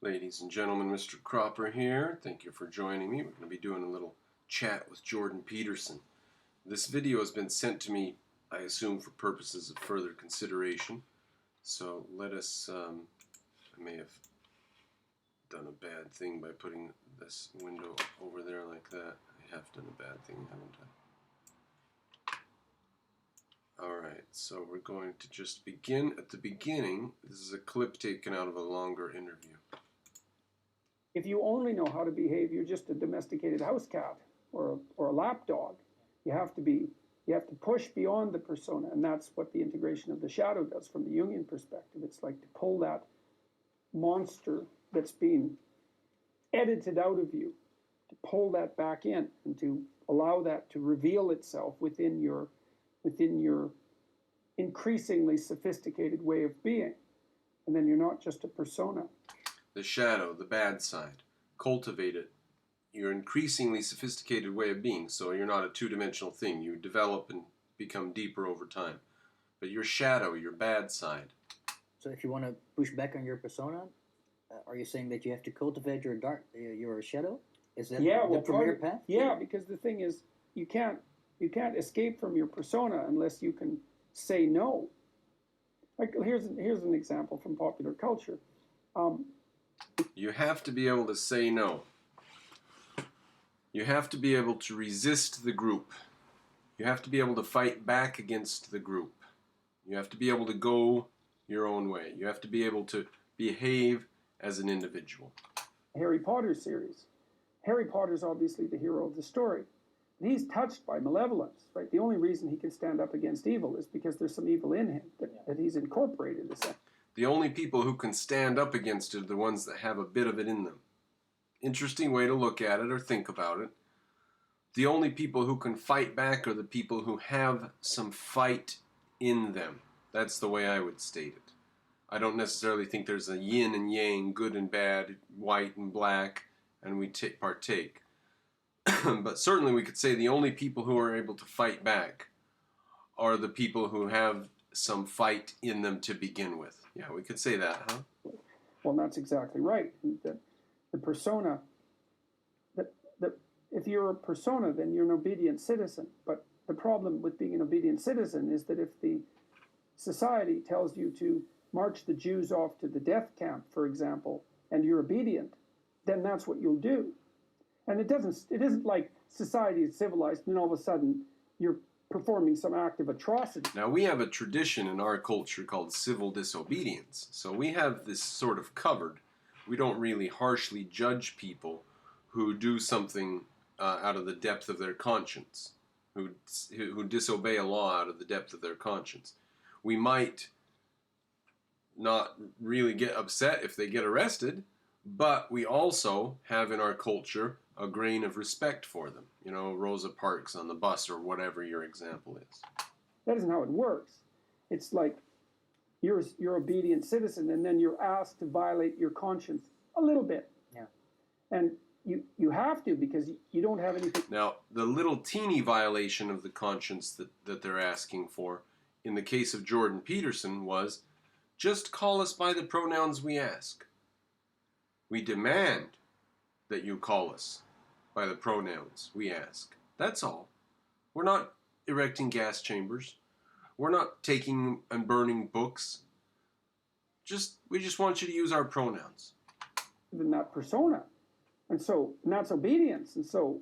Ladies and gentlemen, Mr. Cropper here. Thank you for joining me. We're going to be doing a little chat with Jordan Peterson. This video has been sent to me, I assume, for purposes of further consideration. So let us, I may have done a bad thing by putting this window over there like that. I have done a bad thing, haven't I? Alright, so we're going to just begin at the beginning. This is a clip taken out of a longer interview. If you only know how to behave, you're just a domesticated house cat or a lap dog. You have to push beyond the persona, and that's what the integration of the shadow does from the Jungian perspective. It's like to pull that monster that's being edited out of you, to pull that back in and to allow that to reveal itself within your increasingly sophisticated way of being. And then you're not just a persona. The shadow, the bad side. Cultivate it. Your increasingly sophisticated way of being, so you're not a two-dimensional thing. You develop and become deeper over time. But your shadow, your bad side. So if you want to push back on your persona, are you saying that you have to cultivate your shadow? Is that the premier path? Yeah, because the thing is, you can't escape from your persona unless you can say no. Like here's an example from popular culture. You have to be able to say no. You have to be able to resist the group. You have to be able to fight back against the group. You have to be able to go your own way. You have to be able to behave as an individual. Harry Potter series. Harry Potter's obviously the hero of the story. And he's touched by malevolence, right? The only reason he can stand up against evil is because there's some evil in him that he's incorporated. The only people who can stand up against it are the ones that have a bit of it in them. Interesting way to look at it or think about it. The only people who can fight back are the people who have some fight in them. That's the way I would state it. I don't necessarily think there's a yin and yang, good and bad, white and black, and we partake. But certainly we could say the only people who are able to fight back are the people who have some fight in them to begin with. Yeah, we could say that, huh? Well, that's exactly right. The persona, if you're a persona, then you're an obedient citizen. But the problem with being an obedient citizen is that if the society tells you to march the Jews off to the death camp, for example, and you're obedient, then that's what you'll do. And it isn't like society is civilized and all of a sudden you're performing some act of atrocity. Now, we have a tradition in our culture called civil disobedience. So we have this sort of covered. We don't really harshly judge people who do something out of the depth of their conscience, who disobey a law out of the depth of their conscience. We might not really get upset if they get arrested, but we also have in our culture a grain of respect for them. You know, Rosa Parks on the bus or whatever your example is. That isn't how it works. It's like you're obedient citizen and then you're asked to violate your conscience a little bit. Yeah. And you have to because you don't have anything. Now, the little teeny violation of the conscience that they're asking for in the case of Jordan Peterson was, just call us by the pronouns we ask. We demand that you call us by the pronouns we ask. That's all. We're not erecting gas chambers. We're not taking and burning books. We just want you to use our pronouns. In that persona. And that's obedience. And so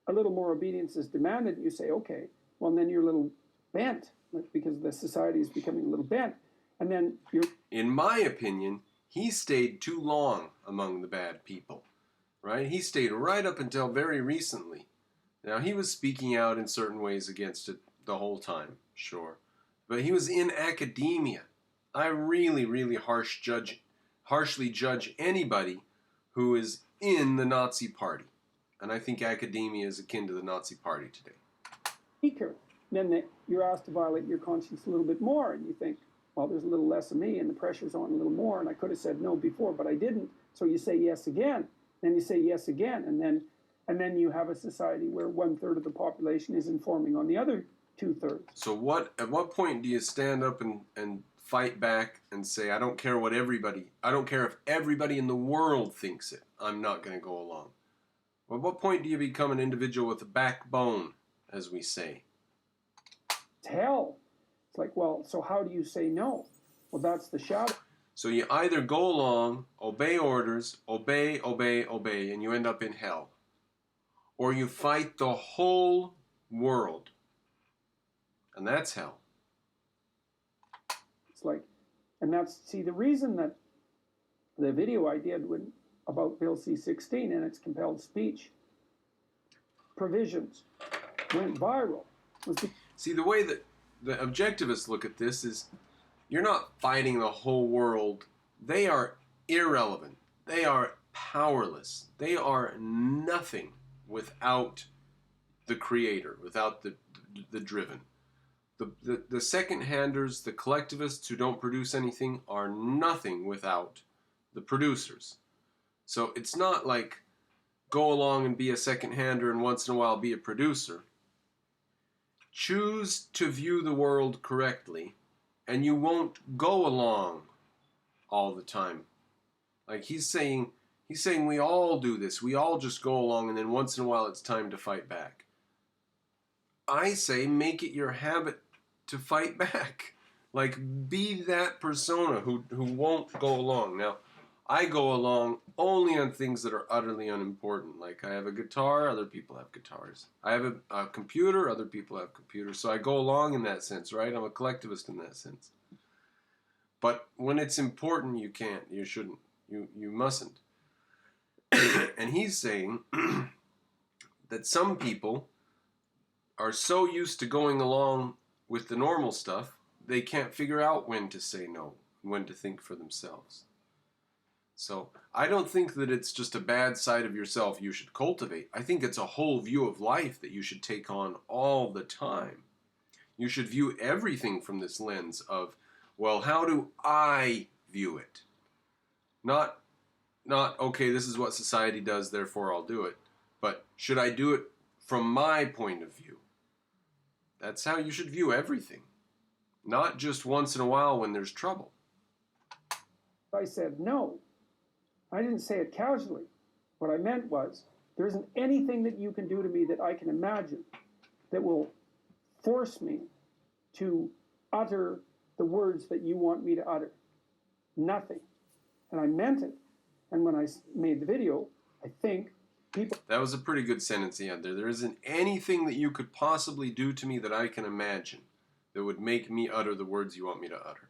a little more obedience is demanded. You say, okay, well, then you're a little bent because the society is becoming a little bent. And then you're... In my opinion, he stayed too long among the bad people. Right? He stayed right up until very recently. Now, he was speaking out in certain ways against it the whole time, sure. But he was in academia. I really, really harshly judge anybody who is in the Nazi Party. And I think academia is akin to the Nazi Party today. Weaker. Then you're asked to violate your conscience a little bit more, and you think, well, there's a little less of me, and the pressure's on a little more, and I could have said no before, but I didn't. So you say yes again. Then you say yes again, and then you have a society where 1/3 of the population is informing on the other 2/3. So at what point do you stand up and fight back and say, I don't care if everybody in the world thinks it, I'm not going to go along. Well, at what point do you become an individual with a backbone, as we say? It's hell. It's like, well, so how do you say no? Well, that's the shadow. So you either go along, obey orders, obey, and you end up in hell. Or you fight the whole world. And that's hell. It's like, and that's, see, the reason that the video I did about Bill C-16 and its compelled speech provisions went viral was see, the way that the objectivists look at this is, you're not fighting the whole world. They are irrelevant. They are powerless. They are nothing without the creator, without the driven. The second-handers, the collectivists who don't produce anything are nothing without the producers. So it's not like go along and be a second-hander and once in a while be a producer. Choose to view the world correctly, and you won't go along all the time. Like he's saying we all do this. We all just go along, and then once in a while it's time to fight back. I say make it your habit to fight back. Like, be that persona who won't go along. Now, I go along only on things that are utterly unimportant. Like, I have a guitar, other people have guitars. I have a computer, other people have computers. So I go along in that sense, right? I'm a collectivist in that sense. But when it's important, you can't, you shouldn't, you mustn't. And he's saying that some people are so used to going along with the normal stuff, they can't figure out when to say no, when to think for themselves. So I don't think that it's just a bad side of yourself you should cultivate. I think it's a whole view of life that you should take on all the time. You should view everything from this lens of, well, how do I view it? Not, okay, this is what society does, therefore I'll do it. But should I do it from my point of view? That's how you should view everything. Not just once in a while when there's trouble. I said no. I didn't say it casually. What I meant was, there isn't anything that you can do to me that I can imagine that will force me to utter the words that you want me to utter. Nothing. And I meant it. And when I made the video, I think people... That was a pretty good sentence he had there. There isn't anything that you could possibly do to me that I can imagine that would make me utter the words you want me to utter.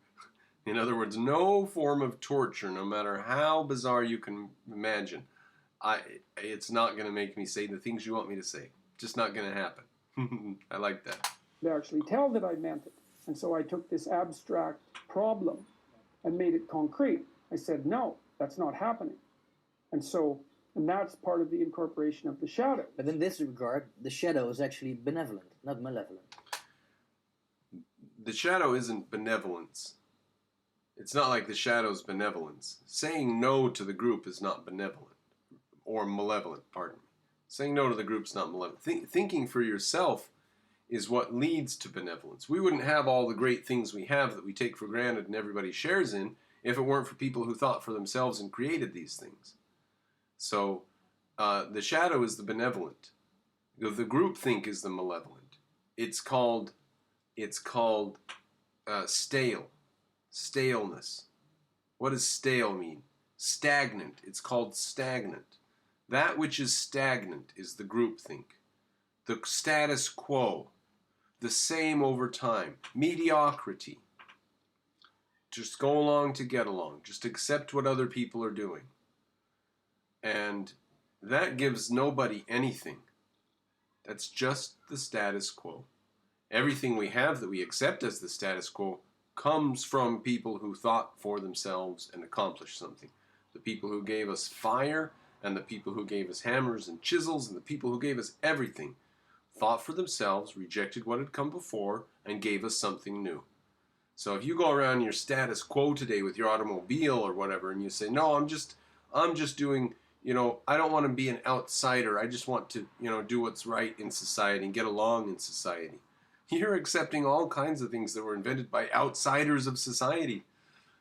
In other words, no form of torture, no matter how bizarre you can imagine, it's not going to make me say the things you want me to say. Just not going to happen. I like that. They actually tell that I meant it. And so I took this abstract problem and made it concrete. I said, no, that's not happening. And that's part of the incorporation of the shadow. But in this regard, the shadow is actually benevolent, not malevolent. The shadow isn't benevolence. It's not like the shadow's benevolence. Saying no to the group is not benevolent. Or malevolent, pardon me. Saying no to the group's not malevolent. Thinking for yourself is what leads to benevolence. We wouldn't have all the great things we have that we take for granted and everybody shares in if it weren't for people who thought for themselves and created these things. So the shadow is the benevolent. The group think is the malevolent. It's called stale. Staleness. What does stale mean? Stagnant. It's called stagnant. That which is stagnant is the groupthink. The status quo. The same over time. Mediocrity. Just go along to get along. Just accept what other people are doing. And that gives nobody anything. That's just the status quo. Everything we have that we accept as the status quo comes from people who thought for themselves and accomplished something. The people who gave us fire, and the people who gave us hammers and chisels, and the people who gave us everything, thought for themselves, rejected what had come before, and gave us something new. So if you go around your status quo today with your automobile or whatever, and you say, no, I'm just doing, I don't want to be an outsider. I just want to, do what's right in society and get along in society. You're accepting all kinds of things that were invented by outsiders of society.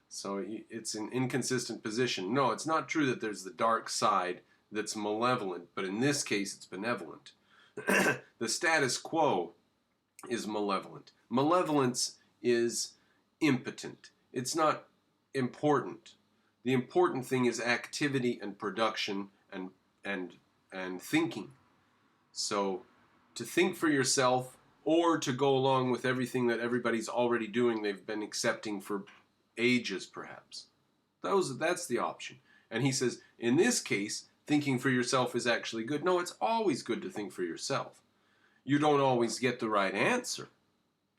So it's an inconsistent position. No, it's not true that there's the dark side that's malevolent, but in this case it's benevolent. The status quo is malevolent. Malevolence is impotent. It's not important. The important thing is activity and production and thinking. So to think for yourself or to go along with everything that everybody's already doing, they've been accepting for ages perhaps. That's the option. And he says, in this case, thinking for yourself is actually good. No, it's always good to think for yourself. You don't always get the right answer.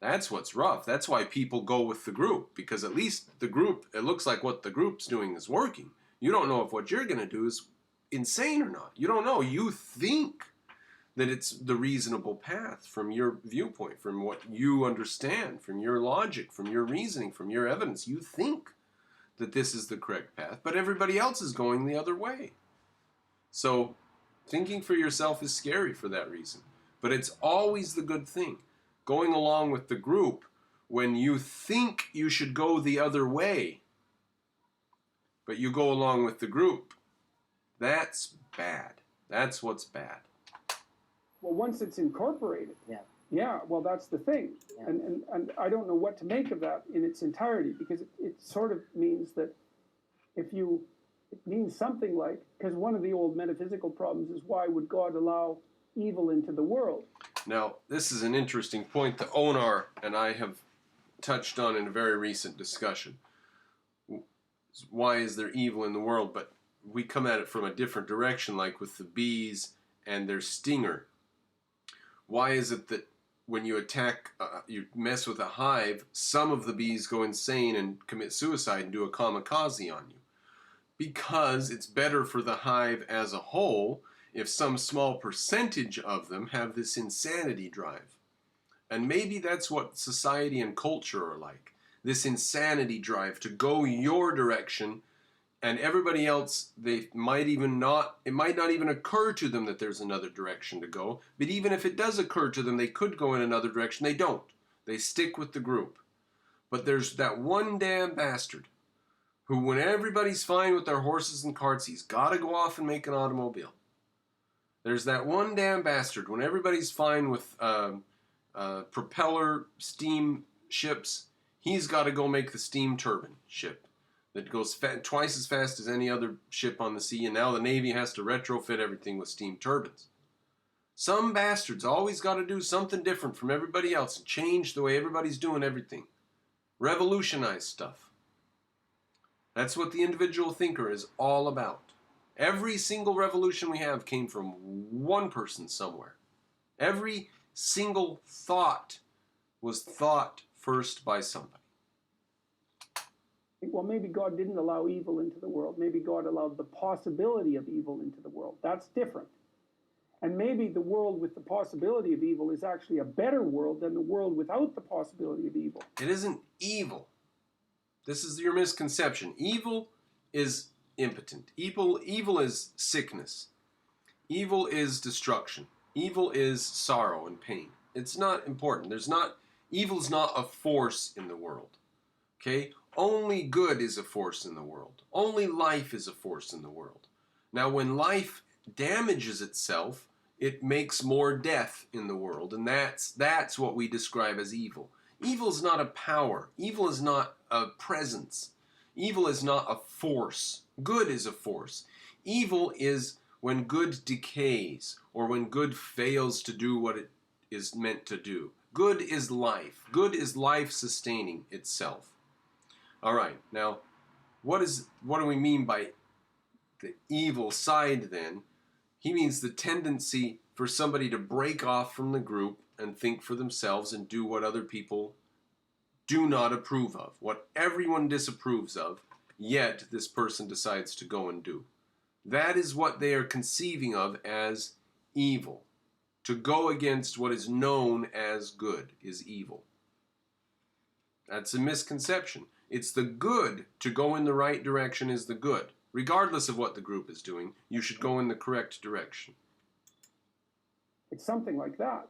That's what's rough. That's why people go with the group, because at least the group, it looks like what the group's doing is working. You don't know if what you're going to do is insane or not. You don't know. You think that it's the reasonable path from your viewpoint, from what you understand, from your logic, from your reasoning, from your evidence. You think that this is the correct path, but everybody else is going the other way. So thinking for yourself is scary for that reason. But it's always the good thing. Going along with the group when you think you should go the other way, but you go along with the group, that's bad. That's what's bad. Well, once it's incorporated. Yeah. Yeah, well, that's the thing. Yeah. And I don't know what to make of that in its entirety, because it sort of means that it means something like, because one of the old metaphysical problems is, why would God allow evil into the world? Now, this is an interesting point that Onar and I have touched on in a very recent discussion. Why is there evil in the world? But we come at it from a different direction, like with the bees and their stinger. Why is it that when you attack, you mess with a hive, some of the bees go insane and commit suicide and do a kamikaze on you? Because it's better for the hive as a whole if some small percentage of them have this insanity drive. And maybe that's what society and culture are like. This insanity drive to go your direction, and everybody else, it might not even occur to them that there's another direction to go. But even if it does occur to them, they could go in another direction. They don't. They stick with the group. But there's that one damn bastard who, when everybody's fine with their horses and carts, he's got to go off and make an automobile. There's that one damn bastard when everybody's fine with propeller steam ships, he's got to go make the steam turbine ship that goes twice as fast as any other ship on the sea, and now the Navy has to retrofit everything with steam turbines. Some bastard's always got to do something different from everybody else and change the way everybody's doing everything. Revolutionize stuff. That's what the individual thinker is all about. Every single revolution we have came from one person somewhere. Every single thought was thought first by somebody. Well, maybe God didn't allow evil into the world. Maybe God allowed the possibility of evil into the world. That's different. And maybe the world with the possibility of evil is actually a better world than the world without the possibility of evil. It isn't evil. This is your misconception. Evil is impotent. Evil is sickness. Evil is destruction. Evil is sorrow and pain. It's not important. Evil's not a force in the world. Okay? Only good is a force in the world. Only life is a force in the world. Now, when life damages itself, it makes more death in the world, and that's what we describe as evil. Evil is not a power. Evil is not a presence. Evil is not a force. Good is a force. Evil is when good decays, or when good fails to do what it is meant to do. Good is life. Good is life sustaining itself. All right, now, what do we mean by the evil side then? He means the tendency for somebody to break off from the group and think for themselves and do what other people do not approve of, what everyone disapproves of, yet this person decides to go and do. That is what they are conceiving of as evil. To go against what is known as good is evil. That's a misconception. It's the good. To go in the right direction is the good. Regardless of what the group is doing, you should go in the correct direction. It's something like that,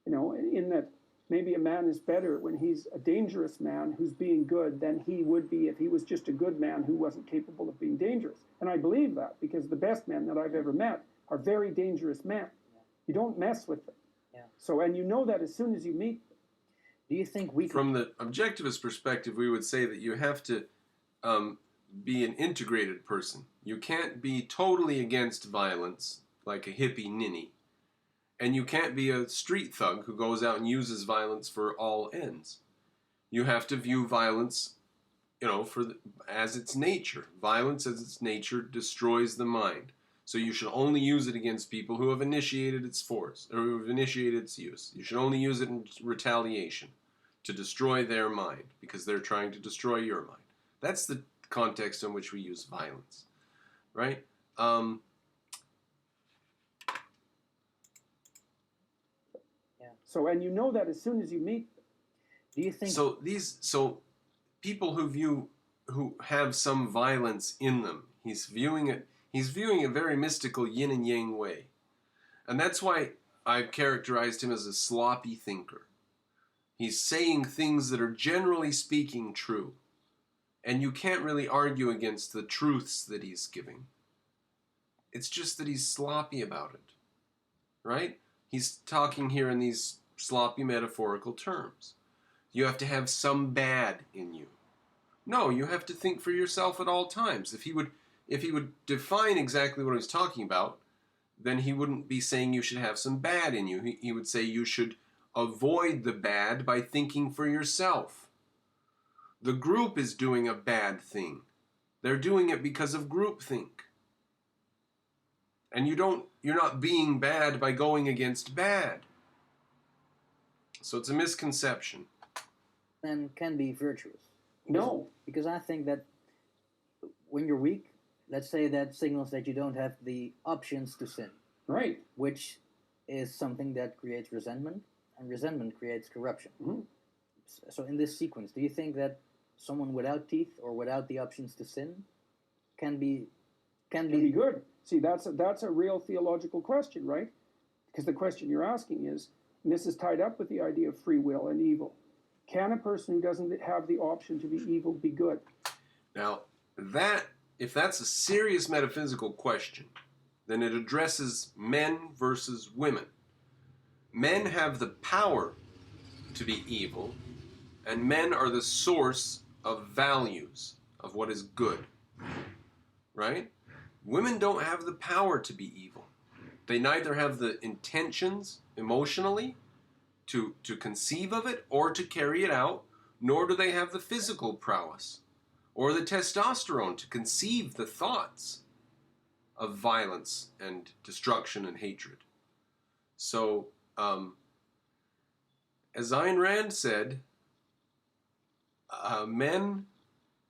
in that maybe a man is better when he's a dangerous man who's being good than he would be if he was just a good man who wasn't capable of being dangerous. And I believe that because the best men that I've ever met are very dangerous men. You don't mess with them. So, and you know that as soon as you meet them. Do you think we From the objectivist perspective, we would say that you have to be an integrated person. You can't be totally against violence, like a hippie ninny. And you can't be a street thug who goes out and uses violence for all ends. You have to view violence, as its nature. Violence as its nature destroys the mind. So you should only use it against people who have initiated its force, or who have initiated its use. You should only use it in retaliation to destroy their mind, because they're trying to destroy your mind. That's the context in which we use violence, right? So, and you know that as soon as you meet them. Do you think So people who have some violence in them, he's viewing a very mystical yin and yang way. And that's why I've characterized him as a sloppy thinker. He's saying things that are generally speaking true. And you can't really argue against the truths that he's giving. It's just that he's sloppy about it. Right? He's talking here in these sloppy metaphorical terms. You have to have some bad in you. No, you have to think for yourself at all times. If he would define exactly what he was talking about, then he wouldn't be saying you should have some bad in you. He would say you should avoid the bad by thinking for yourself. The group is doing a bad thing. They're doing it because of groupthink. And you're not being bad by going against bad. So it's a misconception. men can be virtuous? No. Because I think that when you're weak, let's say that signals that you don't have the options to sin. Right. Which is something that creates resentment, and resentment creates corruption. Mm-hmm. So in this sequence, do you think that someone without teeth or without the options to sin can be good? See, that's a real theological question, right? Because the question you're asking is, and this is tied up with the idea of free will and evil. Can a person who doesn't have the option to be evil be good? Now, if that's a serious metaphysical question, then it addresses men versus women. Men have the power to be evil, and men are the source of values, of what is good. Right? Women don't have the power to be evil. They neither have the intentions emotionally to conceive of it or to carry it out, nor do they have the physical prowess or the testosterone to conceive the thoughts of violence and destruction and hatred. So, as Ayn Rand said, men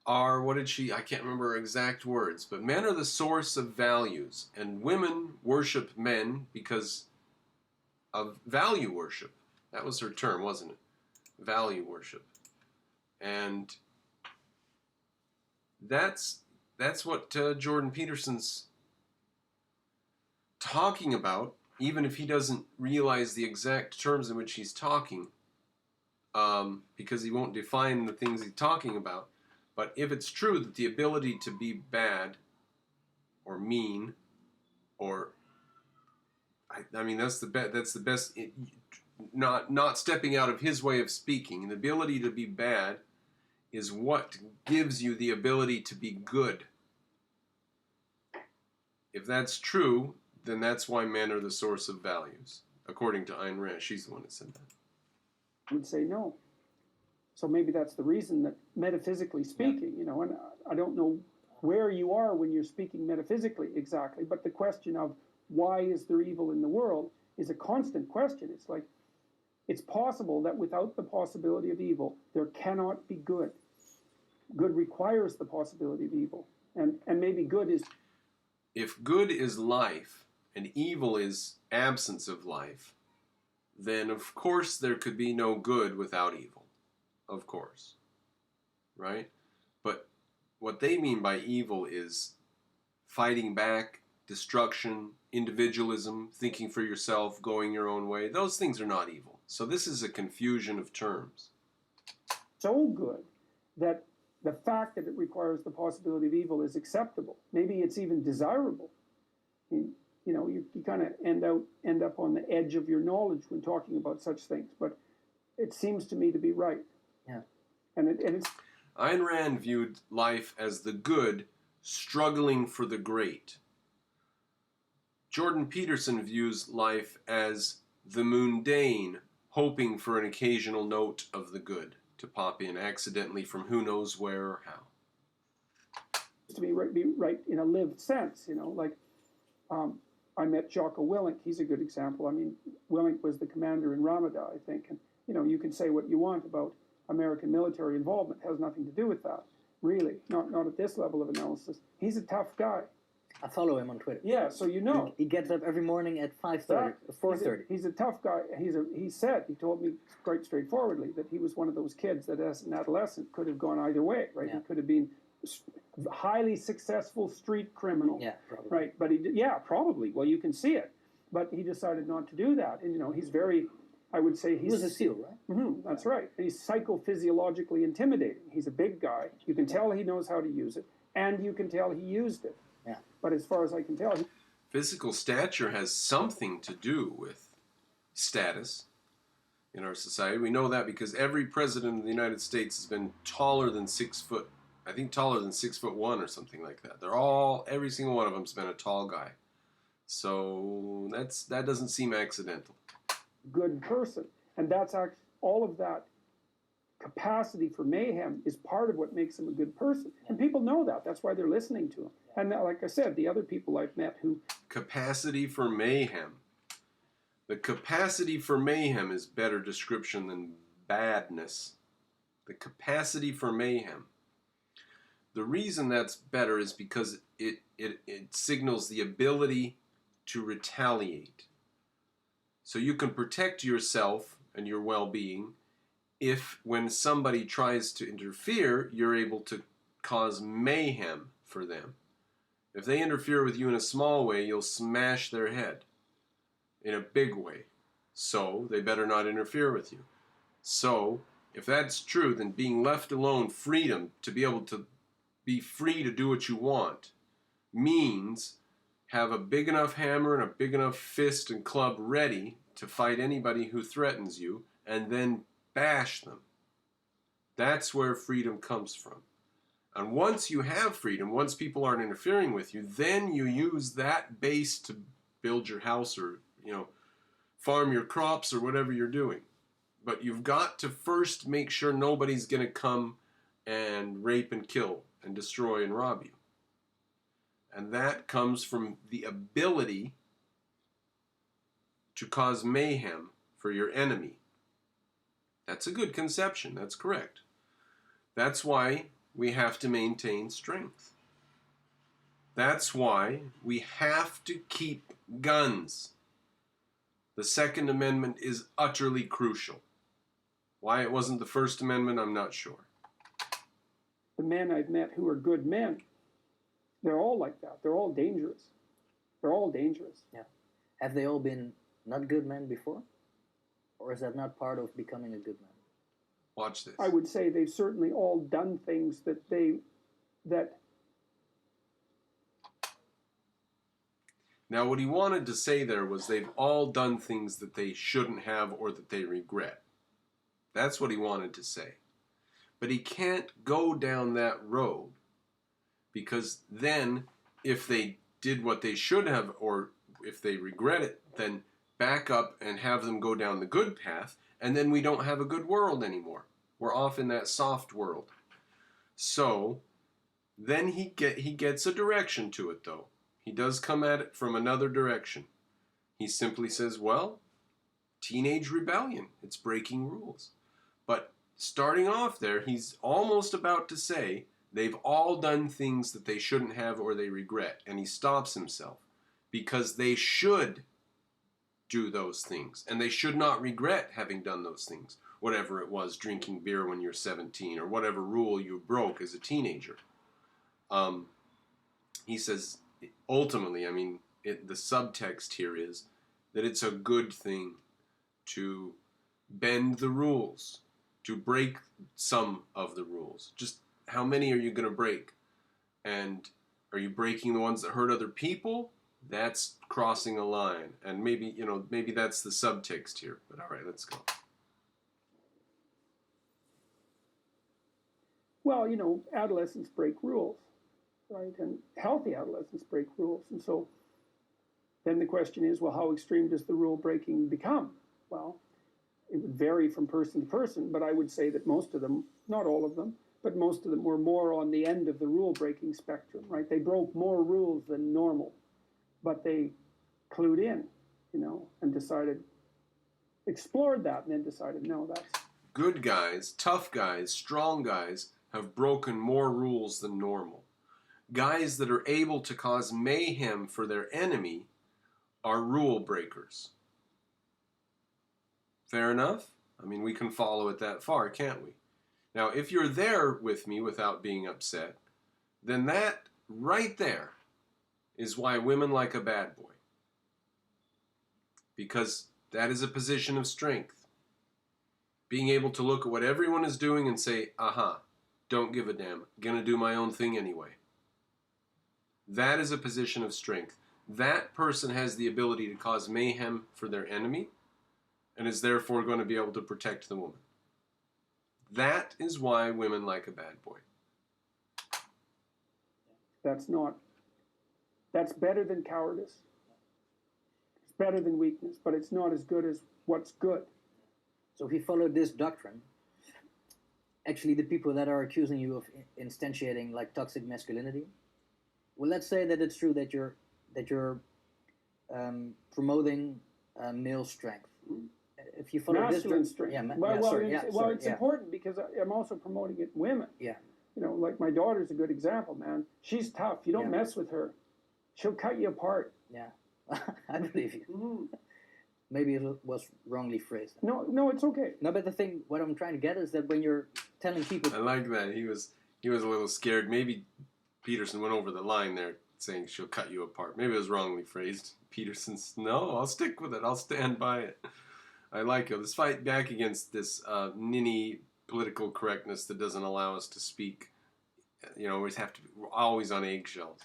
are, I can't remember her exact words, but men are the source of values, and women worship men because of value worship. That was her term, wasn't it? Value worship. And that's what Jordan Peterson's talking about, even if he doesn't realize the exact terms in which he's talking, because he won't define the things he's talking about. But if it's true that the ability to be bad or mean, or I mean that's the best. Not stepping out of his way of speaking. The ability to be bad is what gives you the ability to be good. If that's true, then that's why men are the source of values, according to Ayn Rand. She's the one that said that. I would say no. So maybe that's the reason that metaphysically speaking, and I don't know where you are when you're speaking metaphysically exactly, but the question of why is there evil in the world is a constant question. It's like, it's possible that without the possibility of evil, there cannot be good. Good requires the possibility of evil. And maybe good is... If good is life and evil is absence of life, then of course there could be no good without evil. Of course. Right? But what they mean by evil is fighting back, destruction, individualism, thinking for yourself, going your own way. Those things are not evil. So this is a confusion of terms. So good that the fact that it requires the possibility of evil is acceptable. Maybe it's even desirable. I mean, you kind of end up on the edge of your knowledge when talking about such things. But it seems to me to be right. Yeah. And it's Ayn Rand viewed life as the good struggling for the great. Jordan Peterson views life as the mundane hoping for an occasional note of the good to pop in accidentally from who knows where or how. to be right in a lived sense, like I met Jocko Willink. He's a good example. I mean, Willink was the commander in Ramada, I think, and you can say what you want about American military involvement. It has nothing to do with that, really. Not at this level of analysis. He's a tough guy. I follow him on Twitter. Yeah, so He gets up every morning at 5:30, 4:30. He's a tough guy. He told me quite straightforwardly that he was one of those kids that as an adolescent could have gone either way, right? Yeah. He could have been highly successful street criminal. Yeah, probably. Right, but probably. Well, you can see it. But he decided not to do that. And, he's very, I would say He was a SEAL, right? That's right. He's psychophysiologically intimidating. He's a big guy. You can tell he knows how to use it, and you can tell he used it. Yeah. But as far as I can tell, Physical stature has something to do with status in our society. We know that because every president of the United States has been taller than 6 foot. I think taller than 6'1" or something like that. Every single one of them's been a tall guy. So that doesn't seem accidental. good person. And that's actually, all of that capacity for mayhem is part of what makes him a good person. And people know that. That's why they're listening to him. And like I said, the other people I've met who... Capacity for mayhem. The capacity for mayhem is better description than badness. The capacity for mayhem. The reason that's better is because it signals the ability to retaliate. So you can protect yourself and your well-being if when somebody tries to interfere, you're able to cause mayhem for them. If they interfere with you in a small way, you'll smash their head in a big way. So they better not interfere with you. So if that's true, then being left alone, freedom to be able to be free to do what you want, means have a big enough hammer and a big enough fist and club ready to fight anybody who threatens you and then bash them. That's where freedom comes from. And once you have freedom, once people aren't interfering with you, then you use that base to build your house or, farm your crops or whatever you're doing. But you've got to first make sure nobody's going to come and rape and kill and destroy and rob you. And that comes from the ability to cause mayhem for your enemy. That's a good conception. That's correct. That's why we have to maintain strength. That's why we have to keep guns. The Second Amendment is utterly crucial. Why it wasn't the First Amendment, I'm not sure. The men I've met who are good men, they're all like that. They're all dangerous. They're all dangerous. Yeah. Have they all been not good men before? Or is that not part of becoming a good man? Watch this. I would say they've certainly all done things that Now, what he wanted to say there was they've all done things that they shouldn't have or that they regret. That's what he wanted to say. But he can't go down that road because then if they did what they should have or if they regret it, then back up and have them go down the good path, and then we don't have a good world anymore. We're off in that soft world. So then he gets a direction to it, though. He does come at it from another direction. He simply says, well, teenage rebellion. It's breaking rules. But starting off there, he's almost about to say they've all done things that they shouldn't have or they regret. And he stops himself because they should do those things. And they should not regret having done those things. Whatever it was, drinking beer when you're 17 or whatever rule you broke as a teenager. He says, ultimately, the subtext here is that it's a good thing to bend the rules, to break some of the rules. Just how many are you going to break? And are you breaking the ones that hurt other people? That's crossing a line. And maybe, maybe that's the subtext here. But all right, let's go. Well, adolescents break rules, right? And healthy adolescents break rules. And so then the question is, well, how extreme does the rule breaking become? Well, it would vary from person to person, but I would say that most of them, not all of them, but most of them were more on the end of the rule breaking spectrum, right? They broke more rules than normal, but they clued in, and decided, explored that, and then decided, no, that's... Good guys, tough guys, strong guys have broken more rules than normal. Guys that are able to cause mayhem for their enemy are rule breakers. Fair enough? I mean, we can follow it that far, can't we? Now, if you're there with me without being upset, then that right there is why women like a bad boy. Because that is a position of strength. Being able to look at what everyone is doing and say, aha, don't give a damn. Gonna do my own thing anyway. That is a position of strength. That person has the ability to cause mayhem for their enemy and is therefore going to be able to protect the woman. That is why women like a bad boy. That's better than cowardice. It's better than weakness, but it's not as good as what's good. So if you follow this doctrine, actually the people that are accusing you of instantiating like toxic masculinity, well, let's say that it's true that you're promoting male strength. If you follow masculine this strength. Yeah, It's important because I'm also promoting it in women. Yeah. Like my daughter's a good example, man. She's tough. You don't mess with her. She'll cut you apart. Yeah. I believe you. Mm-hmm. Maybe it was wrongly phrased. No, it's okay. No, but the thing, what I'm trying to get is that when you're telling people... I like that. He was a little scared. Maybe Peterson went over the line there saying she'll cut you apart. Maybe it was wrongly phrased. Peterson's, no, I'll stick with it. I'll stand by it. I like it. Let's fight back against this ninny political correctness that doesn't allow us to speak. We have to be always on eggshells.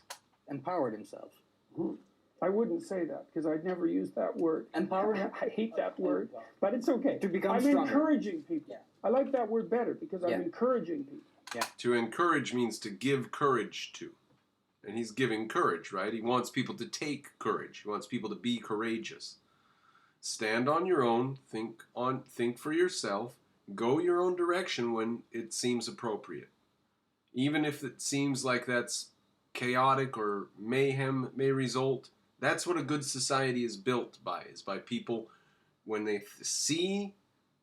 Empowered himself. Mm-hmm. I wouldn't say that because I'd never use that word. Empowered? I hate that word, but it's okay. To become I'm stronger. Encouraging people. Yeah. I like that word better because I'm encouraging people. Yeah. To encourage means to give courage to. And he's giving courage, right? He wants people to take courage. He wants people to be courageous. Stand on your own, think for yourself, go your own direction when it seems appropriate. Even if it seems like that's chaotic or mayhem may result, that's what a good society is built by, is by people when they see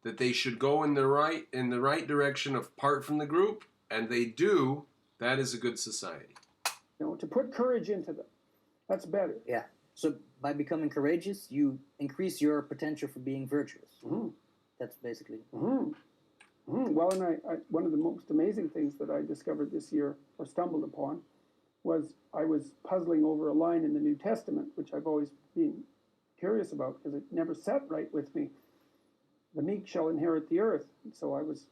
that they should go in the right direction apart from the group, and they do, that is a good society. To put courage into them, that's better. Yeah. So by becoming courageous, you increase your potential for being virtuous. Mm-hmm. That's basically... Mm-hmm. Mm-hmm. Well, and I one of the most amazing things that I discovered this year, or stumbled upon, was I was puzzling over a line in the New Testament, which I've always been curious about because it never sat right with me. The meek shall inherit the earth. And so I was,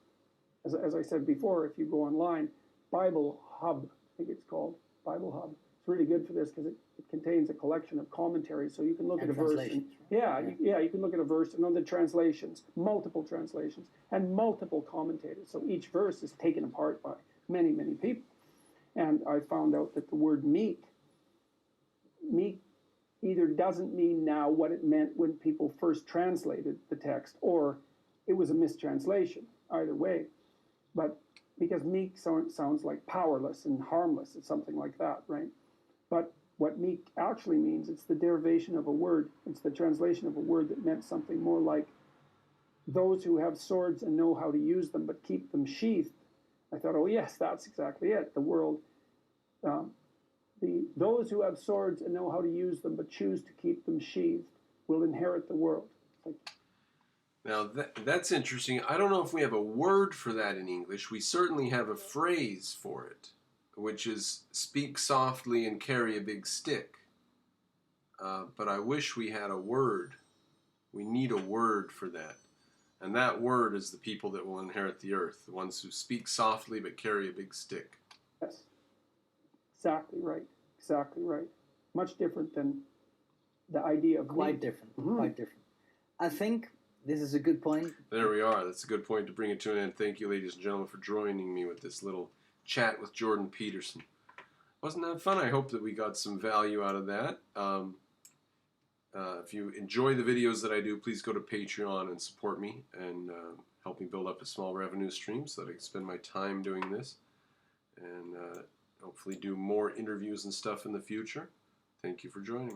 as I said before, if you go online, Bible Hub, I think it's called, Bible Hub. It's really good for this because it contains a collection of commentaries, so you can look at a verse. And, you can look at a verse and know the translations, multiple translations, and multiple commentators. So each verse is taken apart by many, many people. And I found out that the word meek either doesn't mean now what it meant when people first translated the text, or it was a mistranslation, either way. But because meek sounds like powerless and harmless, it's something like that, right? But what meek actually means, it's the derivation of a word, it's the translation of a word that meant something more like those who have swords and know how to use them but keep them sheathed. I thought, oh yes, that's exactly it. The world, those who have swords and know how to use them but choose to keep them sheathed will inherit the world. Now, that's interesting. I don't know if we have a word for that in English. We certainly have a phrase for it, which is speak softly and carry a big stick. But I wish we had a word. We need a word for that. And that word is the people that will inherit the earth, the ones who speak softly but carry a big stick. Yes. Exactly right. Exactly right. Much different than the idea of Quite me. different. Mhm. Quite different. I think this is a good point. There we are. That's a good point to bring it to an end. Thank you, ladies and gentlemen, for joining me with this little chat with Jordan Peterson. Wasn't that fun? I hope that we got some value out of that. If you enjoy the videos that I do, please go to Patreon and support me and help me build up a small revenue stream so that I can spend my time doing this and hopefully do more interviews and stuff in the future. Thank you for joining me.